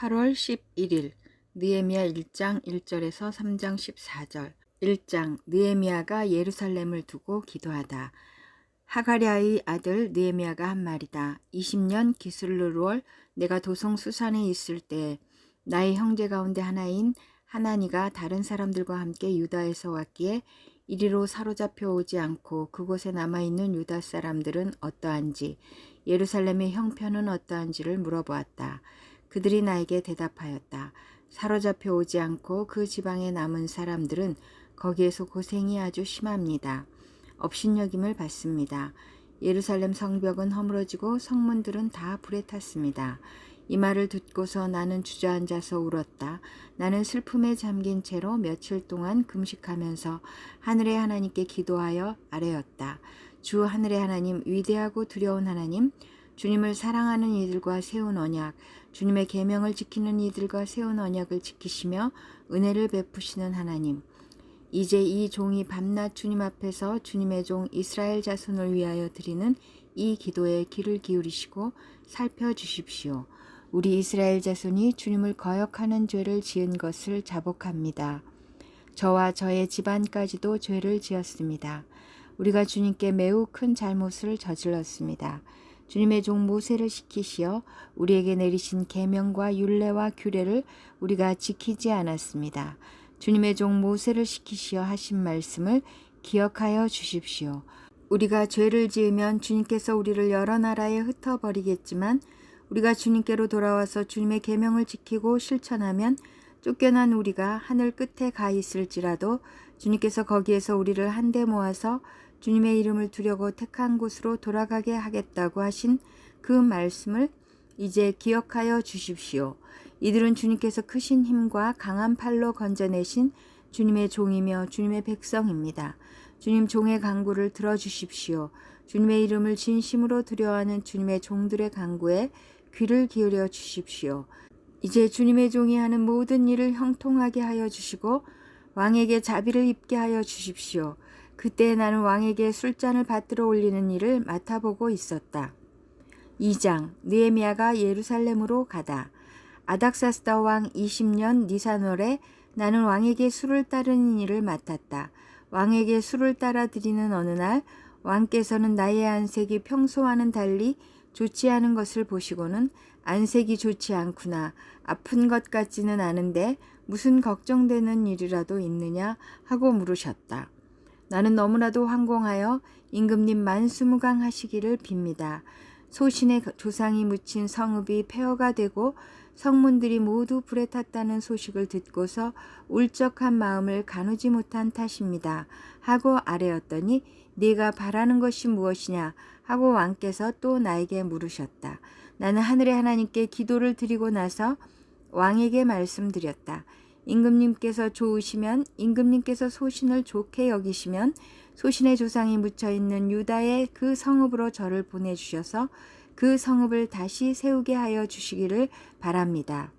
8월 11일 느헤미야 1장 1절에서 3장 14절. 1장 느헤미야가 예루살렘을 두고 기도하다. 하가랴의 아들 느헤미야가 한 말이다. 20년 기슬르월 내가 도성 수산에 있을 때 나의 형제 가운데 하나인 하나니가 다른 사람들과 함께 유다에서 왔기에 이리로 사로잡혀 오지 않고 그곳에 남아있는 유다 사람들은 어떠한지 예루살렘의 형편은 어떠한지를 물어보았다. 그들이 나에게 대답하였다. 사로잡혀 오지 않고 그 지방에 남은 사람들은 거기에서 고생이 아주 심합니다. 업신여김을 받습니다. 예루살렘 성벽은 허물어지고 성문들은 다 불에 탔습니다. 이 말을 듣고서 나는 주저앉아서 울었다. 나는 슬픔에 잠긴 채로 며칠 동안 금식하면서 하늘의 하나님께 기도하여 아뢰었다. 주 하늘의 하나님, 위대하고 두려운 하나님, 주님을 사랑하는 이들과 세운 언약, 주님의 계명을 지키는 이들과 세운 언약을 지키시며 은혜를 베푸시는 하나님, 이제 이 종이 밤낮 주님 앞에서 주님의 종 이스라엘 자손을 위하여 드리는 이 기도에 귀를 기울이시고 살펴주십시오. 우리 이스라엘 자손이 주님을 거역하는 죄를 지은 것을 자복합니다. 저와 저의 집안까지도 죄를 지었습니다. 우리가 주님께 매우 큰 잘못을 저질렀습니다. 주님의 종 모세를 시키시어 우리에게 내리신 계명과 율례와 규례를 우리가 지키지 않았습니다. 주님의 종 모세를 시키시어 하신 말씀을 기억하여 주십시오. 우리가 죄를 지으면 주님께서 우리를 여러 나라에 흩어버리겠지만 우리가 주님께로 돌아와서 주님의 계명을 지키고 실천하면 쫓겨난 우리가 하늘 끝에 가 있을지라도 주님께서 거기에서 우리를 한데 모아서 주님의 이름을 두려고 택한 곳으로 돌아가게 하겠다고 하신 그 말씀을 이제 기억하여 주십시오. 이들은 주님께서 크신 힘과 강한 팔로 건져내신 주님의 종이며 주님의 백성입니다. 주님 종의 간구를 들어주십시오. 주님의 이름을 진심으로 두려워하는 주님의 종들의 간구에 귀를 기울여 주십시오. 이제 주님의 종이 하는 모든 일을 형통하게 하여 주시고 왕에게 자비를 입게 하여 주십시오. 그때 나는 왕에게 술잔을 받들어 올리는 일을 맡아보고 있었다. 2장 느헤미야가 예루살렘으로 가다. 아닥사스다 왕 20년 니산월에 나는 왕에게 술을 따르는 일을 맡았다. 왕에게 술을 따라 드리는 어느 날 왕께서는 나의 안색이 평소와는 달리 좋지 않은 것을 보시고는 안색이 좋지 않구나. 아픈 것 같지는 않은데 무슨 걱정되는 일이라도 있느냐 하고 물으셨다. 나는 너무나도 황공하여 임금님 만수무강하시기를 빕니다. 소신의 조상이 묻힌 성읍이 폐허가 되고 성문들이 모두 불에 탔다는 소식을 듣고서 울적한 마음을 가누지 못한 탓입니다. 하고 아뢰었더니 네가 바라는 것이 무엇이냐 하고 왕께서 또 나에게 물으셨다. 나는 하늘의 하나님께 기도를 드리고 나서 왕에게 말씀드렸다. 임금님께서 좋으시면 임금님께서 소신을 좋게 여기시면 소신의 조상이 묻혀있는 유다의 그 성읍으로 저를 보내주셔서 그 성읍을 다시 세우게 하여 주시기를 바랍니다.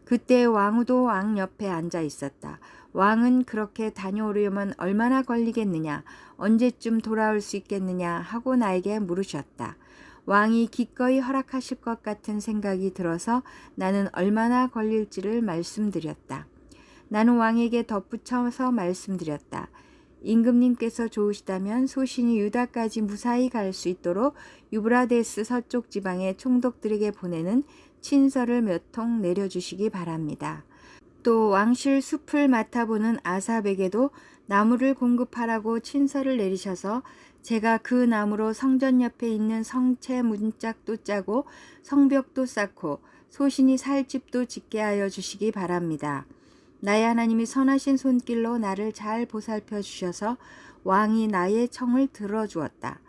그때 왕후도 왕 옆에 앉아 있었다. 왕은 그렇게 다녀오려면 얼마나 걸리겠느냐, 언제쯤 돌아올 수 있겠느냐 하고 나에게 물으셨다. 왕이 기꺼이 허락하실 것 같은 생각이 들어서 나는 얼마나 걸릴지를 말씀드렸다. 나는 왕에게 덧붙여서 말씀드렸다. 임금님께서 좋으시다면 소신이 유다까지 무사히 갈 수 있도록 유브라데스 서쪽 지방의 총독들에게 보내는 친서를 몇 통 내려주시기 바랍니다. 또 왕실 숲을 맡아보는 아삽에게도 나무를 공급하라고 친서를 내리셔서 제가 그 나무로 성전 옆에 있는 성체 문짝도 짜고 성벽도 쌓고 소신이 살 집도 짓게 하여 주시기 바랍니다. 나의 하나님이 선하신 손길로 나를 잘 보살펴 주셔서 왕이 나의 청을 들어주었다.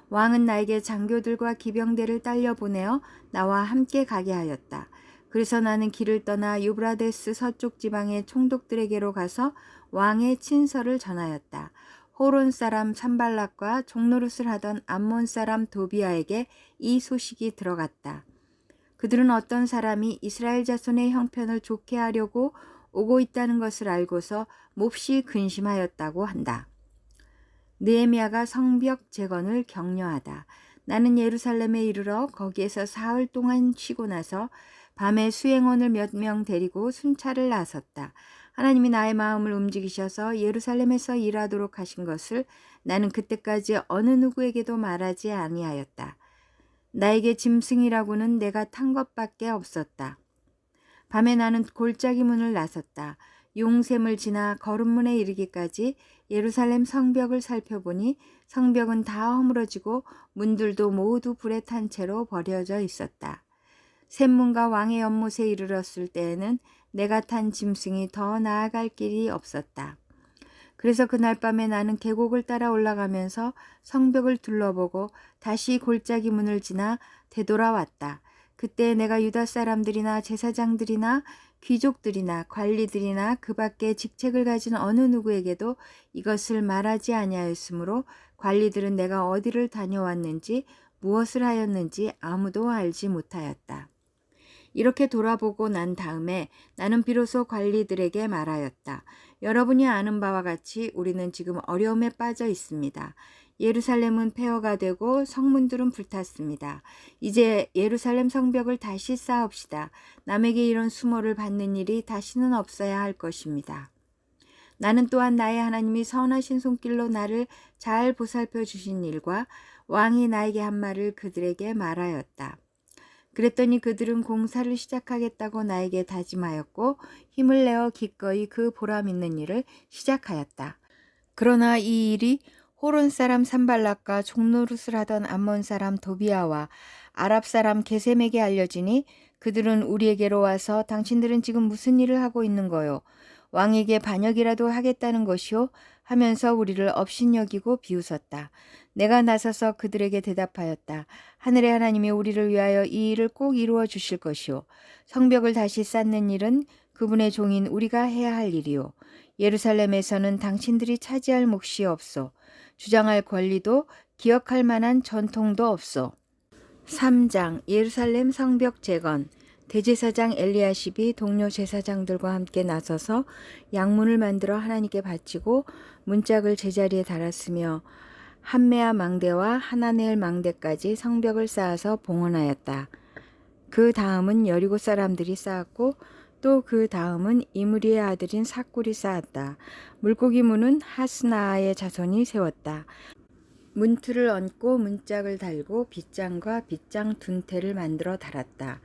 왕은 나에게 장교들과 기병대를 딸려 보내어 나와 함께 가게 하였다. 그래서 나는 길을 떠나 유브라데스 서쪽 지방의 총독들에게로 가서 왕의 친서를 전하였다. 호론 사람 산발락과 종노릇을 하던 암몬 사람 도비아에게 이 소식이 들어갔다. 그들은 어떤 사람이 이스라엘 자손의 형편을 좋게 하려고 오고 있다는 것을 알고서 몹시 근심하였다고 한다. 느헤미야가 성벽 재건을 격려하다. 나는 예루살렘에 이르러 거기에서 사흘 동안 쉬고 나서 밤에 수행원을 몇 명 데리고 순찰을 나섰다. 하나님이 나의 마음을 움직이셔서 예루살렘에서 일하도록 하신 것을 나는 그때까지 어느 누구에게도 말하지 아니하였다. 나에게 짐승이라고는 내가 탄 것밖에 없었다. 밤에 나는 골짜기 문을 나섰다. 용샘을 지나 거름문에 이르기까지 예루살렘 성벽을 살펴보니 성벽은 다 허물어지고 문들도 모두 불에 탄 채로 버려져 있었다. 샘문과 왕의 연못에 이르렀을 때에는 내가 탄 짐승이 더 나아갈 길이 없었다. 그래서 그날 밤에 나는 계곡을 따라 올라가면서 성벽을 둘러보고 다시 골짜기 문을 지나 되돌아왔다. 그때 내가 유다 사람들이나 제사장들이나 귀족들이나 관리들이나 그 밖에 직책을 가진 어느 누구에게도 이것을 말하지 아니하였으므로 관리들은 내가 어디를 다녀왔는지 무엇을 하였는지 아무도 알지 못하였다. 이렇게 돌아보고 난 다음에 나는 비로소 관리들에게 말하였다. 여러분이 아는 바와 같이 우리는 지금 어려움에 빠져 있습니다. 예루살렘은 폐허가 되고 성문들은 불탔습니다. 이제 예루살렘 성벽을 다시 쌓읍시다. 남에게 이런 수모를 받는 일이 다시는 없어야 할 것입니다. 나는 또한 나의 하나님이 선하신 손길로 나를 잘 보살펴 주신 일과 왕이 나에게 한 말을 그들에게 말하였다. 그랬더니 그들은 공사를 시작하겠다고 나에게 다짐하였고 힘을 내어 기꺼이 그 보람 있는 일을 시작하였다. 그러나 이 일이 호론 사람 산발락과 종노릇을 하던 암몬 사람 도비아와 아랍 사람 게셈에게 알려지니 그들은 우리에게로 와서 당신들은 지금 무슨 일을 하고 있는 거요? 왕에게 반역이라도 하겠다는 것이요? 하면서 우리를 업신여기고 비웃었다. 내가 나서서 그들에게 대답하였다. 하늘의 하나님이 우리를 위하여 이 일을 꼭 이루어 주실 것이요. 성벽을 다시 쌓는 일은 그분의 종인 우리가 해야 할 일이요. 예루살렘에서는 당신들이 차지할 몫이 없소. 주장할 권리도 기억할 만한 전통도 없소. 3장 예루살렘 성벽 재건. 대제사장 엘리야십이 동료 제사장들과 함께 나서서 양문을 만들어 하나님께 바치고 문짝을 제자리에 달았으며 한메아 망대와 하나네엘 망대까지 성벽을 쌓아서 봉헌하였다. 그 다음은 여리고 사람들이 쌓았고 또 그 다음은 이므리의 아들인 삭굴이 쌓았다. 물고기 문은 하스나아의 자손이 세웠다. 문틀을 얹고 문짝을 달고 빗장과 빗장 둔태를 만들어 달았다.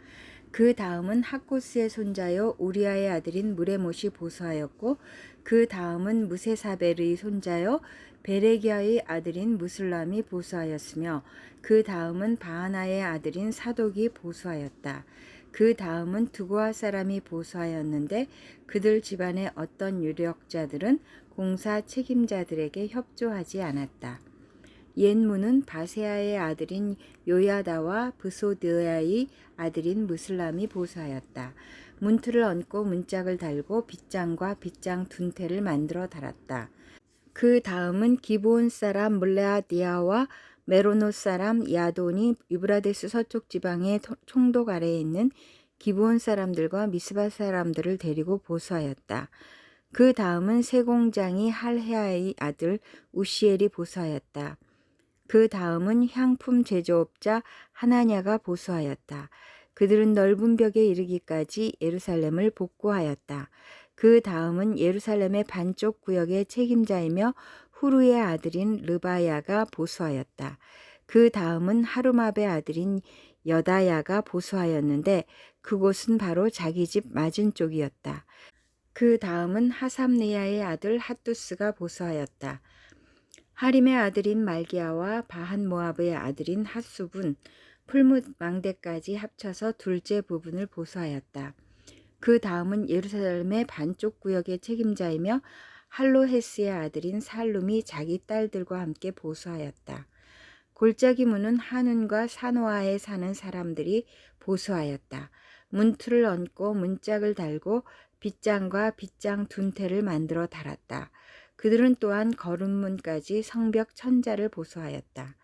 그 다음은 학고스의 손자요 우리아의 아들인 무레못이 보수하였고 그 다음은 무세사벨의 손자요 베레기야의 아들인 무슬람이 보수하였으며 그 다음은 바하나의 아들인 사독이 보수하였다. 그 다음은 두고아 사람이 보수하였는데 그들 집안의 어떤 유력자들은 공사 책임자들에게 협조하지 않았다. 옛문은 바세아의 아들인 요야다와 브소드야의 아들인 무슬람이 보수하였다. 문틀을 얹고 문짝을 달고 빗장과 빗장 둔태를 만들어 달았다. 그 다음은 기브온 사람 물레아디아와 메로노 사람 야돈이 유브라데스 서쪽 지방의 총독 아래에 있는 기브온 사람들과 미스바 사람들을 데리고 보수하였다. 그 다음은 세공장이 할헤아의 아들 우시엘이 보수하였다. 그 다음은 향품 제조업자 하나냐가 보수하였다. 그들은 넓은 벽에 이르기까지 예루살렘을 복구하였다. 그 다음은 예루살렘의 반쪽 구역의 책임자이며 후루의 아들인 르바야가 보수하였다. 그 다음은 하루마베 아들인 여다야가 보수하였는데 그곳은 바로 자기 집 맞은 쪽이었다. 그 다음은 하삼니야의 아들 핫두스가 보수하였다. 하림의 아들인 말기야와 바한 모압의 아들인 핫숲은 풀무 망대까지 합쳐서 둘째 부분을 보수하였다. 그 다음은 예루살렘의 반쪽 구역의 책임자이며 할로헤스의 아들인 살룸이 자기 딸들과 함께 보수하였다. 골짜기 문은 하눈과 사노아에 사는 사람들이 보수하였다. 문틀을 얹고 문짝을 달고 빗장과 빗장 둔태를 만들어 달았다. 그들은 또한 거름문까지 성벽 천자를 보수하였다.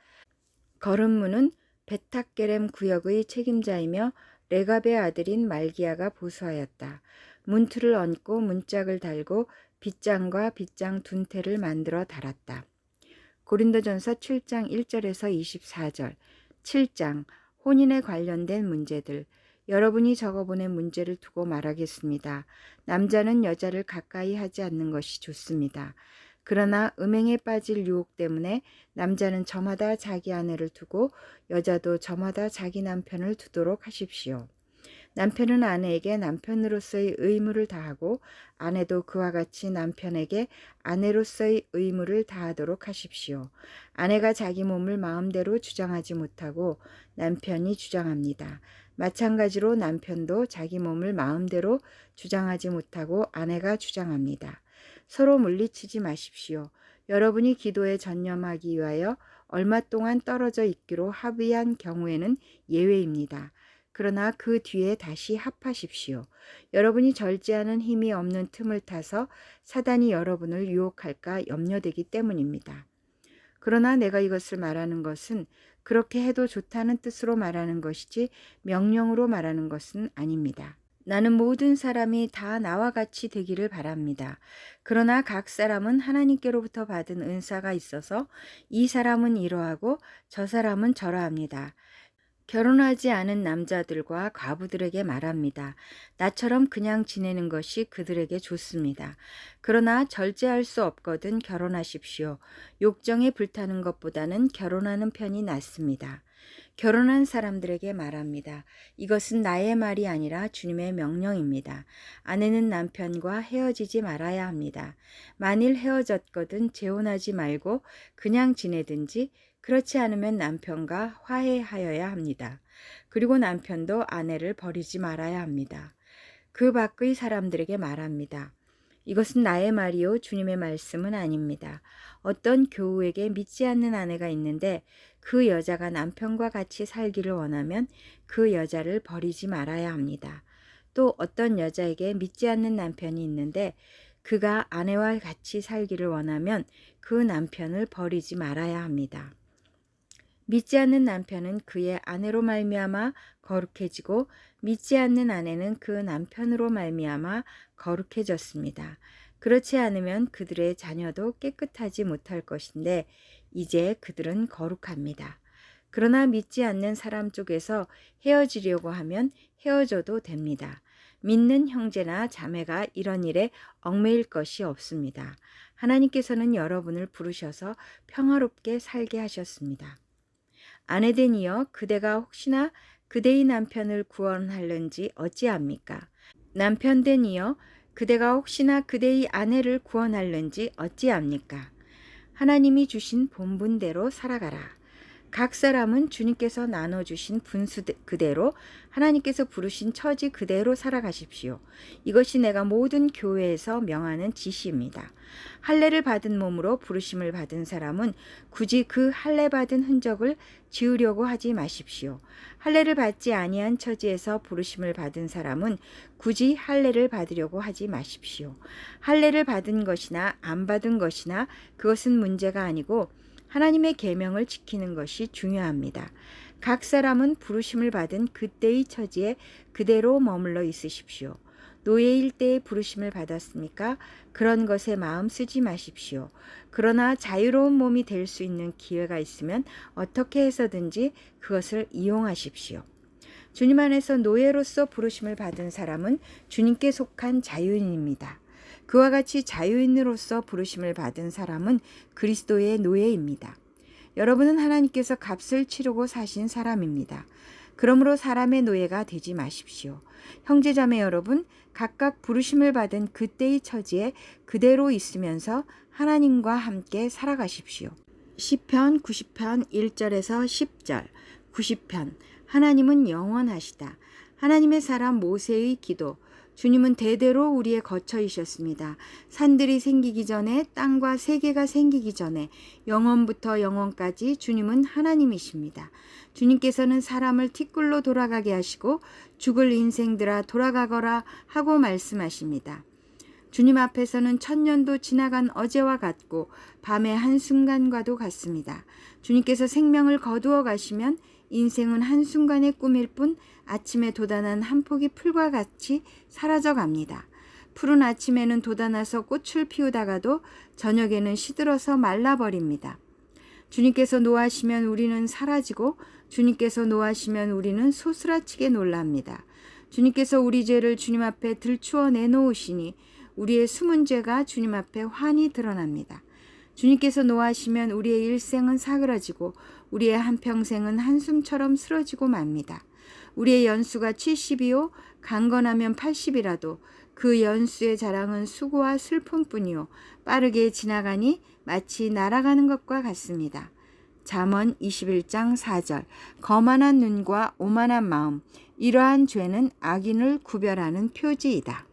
거름문은 베탁게렘 구역의 책임자이며 레갑의 아들인 말기야가 보수하였다. 문틀을 얹고 문짝을 달고 빗장과 빗장 둔태를 만들어 달았다. 고린도전서 7장 1절에서 24절 7장 혼인에 관련된 문제들 여러분이 적어보낸 문제를 두고 말하겠습니다. 남자는 여자를 가까이 하지 않는 것이 좋습니다. 그러나 음행에 빠질 유혹 때문에 남자는 저마다 자기 아내를 두고 여자도 저마다 자기 남편을 두도록 하십시오. 남편은 아내에게 남편으로서의 의무를 다하고 아내도 그와 같이 남편에게 아내로서의 의무를 다하도록 하십시오. 아내가 자기 몸을 마음대로 주장하지 못하고 남편이 주장합니다. 마찬가지로 남편도 자기 몸을 마음대로 주장하지 못하고 아내가 주장합니다. 서로 물리치지 마십시오. 여러분이 기도에 전념하기 위하여 얼마 동안 떨어져 있기로 합의한 경우에는 예외입니다. 그러나 그 뒤에 다시 합하십시오. 여러분이 절제하는 힘이 없는 틈을 타서 사단이 여러분을 유혹할까 염려되기 때문입니다. 그러나 내가 이것을 말하는 것은 그렇게 해도 좋다는 뜻으로 말하는 것이지 명령으로 말하는 것은 아닙니다. 나는 모든 사람이 다 나와 같이 되기를 바랍니다. 그러나 각 사람은 하나님께로부터 받은 은사가 있어서 이 사람은 이러하고 저 사람은 저러합니다. 결혼하지 않은 남자들과 과부들에게 말합니다. 나처럼 그냥 지내는 것이 그들에게 좋습니다. 그러나 절제할 수 없거든 결혼하십시오. 욕정에 불타는 것보다는 결혼하는 편이 낫습니다. 결혼한 사람들에게 말합니다. 이것은 나의 말이 아니라 주님의 명령입니다. 아내는 남편과 헤어지지 말아야 합니다. 만일 헤어졌거든 재혼하지 말고 그냥 지내든지 그렇지 않으면 남편과 화해하여야 합니다. 그리고 남편도 아내를 버리지 말아야 합니다. 그 밖의 사람들에게 말합니다. 이것은 나의 말이요 주님의 말씀은 아닙니다. 어떤 교우에게 믿지 않는 아내가 있는데 그 여자가 남편과 같이 살기를 원하면 그 여자를 버리지 말아야 합니다. 또 어떤 여자에게 믿지 않는 남편이 있는데 그가 아내와 같이 살기를 원하면 그 남편을 버리지 말아야 합니다. 믿지 않는 남편은 그의 아내로 말미암아 거룩해지고 믿지 않는 아내는 그 남편으로 말미암아 거룩해졌습니다. 그렇지 않으면 그들의 자녀도 깨끗하지 못할 것인데 이제 그들은 거룩합니다. 그러나 믿지 않는 사람 쪽에서 헤어지려고 하면 헤어져도 됩니다. 믿는 형제나 자매가 이런 일에 얽매일 것이 없습니다. 하나님께서는 여러분을 부르셔서 평화롭게 살게 하셨습니다. 아내되니여 그대가 혹시나 그대의 남편을 구원하려는지 어찌합니까? 남편되니여 그대가 혹시나 그대의 아내를 구원하려는지 어찌합니까? 하나님이 주신 본분대로 살아가라. 각 사람은 주님께서 나눠주신 분수 그대로 하나님께서 부르신 처지 그대로 살아가십시오. 이것이 내가 모든 교회에서 명하는 지시입니다. 할례를 받은 몸으로 부르심을 받은 사람은 굳이 그 할례 받은 흔적을 지우려고 하지 마십시오. 할례를 받지 아니한 처지에서 부르심을 받은 사람은 굳이 할례를 받으려고 하지 마십시오. 할례를 받은 것이나 안 받은 것이나 그것은 문제가 아니고 하나님의 계명을 지키는 것이 중요합니다. 각 사람은 부르심을 받은 그때의 처지에 그대로 머물러 있으십시오. 노예일 때에 부르심을 받았으니까 그런 것에 마음 쓰지 마십시오. 그러나 자유로운 몸이 될 수 있는 기회가 있으면 어떻게 해서든지 그것을 이용하십시오. 주님 안에서 노예로서 부르심을 받은 사람은 주님께 속한 자유인입니다. 그와 같이 자유인으로서 부르심을 받은 사람은 그리스도의 노예입니다. 여러분은 하나님께서 값을 치르고 사신 사람입니다. 그러므로 사람의 노예가 되지 마십시오. 형제자매 여러분, 각각 부르심을 받은 그때의 처지에 그대로 있으면서 하나님과 함께 살아가십시오. 시편 90편 1절에서 10절 90편 하나님은 영원하시다. 하나님의 사람 모세의 기도. 주님은 대대로 우리의 거처이셨습니다. 산들이 생기기 전에 땅과 세계가 생기기 전에 영원부터 영원까지 주님은 하나님이십니다. 주님께서는 사람을 티끌로 돌아가게 하시고 죽을 인생들아 돌아가거라 하고 말씀하십니다. 주님 앞에서는 천년도 지나간 어제와 같고 밤의 한순간과도 같습니다. 주님께서 생명을 거두어 가시면 인생은 한순간의 꿈일 뿐 아침에 돋아난 한 폭의 풀과 같이 사라져 갑니다. 푸른 아침에는 돋아나서 꽃을 피우다가도 저녁에는 시들어서 말라버립니다. 주님께서 노하시면 우리는 사라지고 주님께서 노하시면 우리는 소스라치게 놀랍니다. 주님께서 우리 죄를 주님 앞에 들추어 내놓으시니 우리의 숨은 죄가 주님 앞에 환히 드러납니다. 주님께서 노하시면 우리의 일생은 사그라지고 우리의 한평생은 한숨처럼 쓰러지고 맙니다. 우리의 연수가 70이요 강건하면 80이라도 그 연수의 자랑은 수고와 슬픔뿐이요 빠르게 지나가니 마치 날아가는 것과 같습니다. 잠언 21장 4절. 거만한 눈과 오만한 마음, 이러한 죄는 악인을 구별하는 표지이다.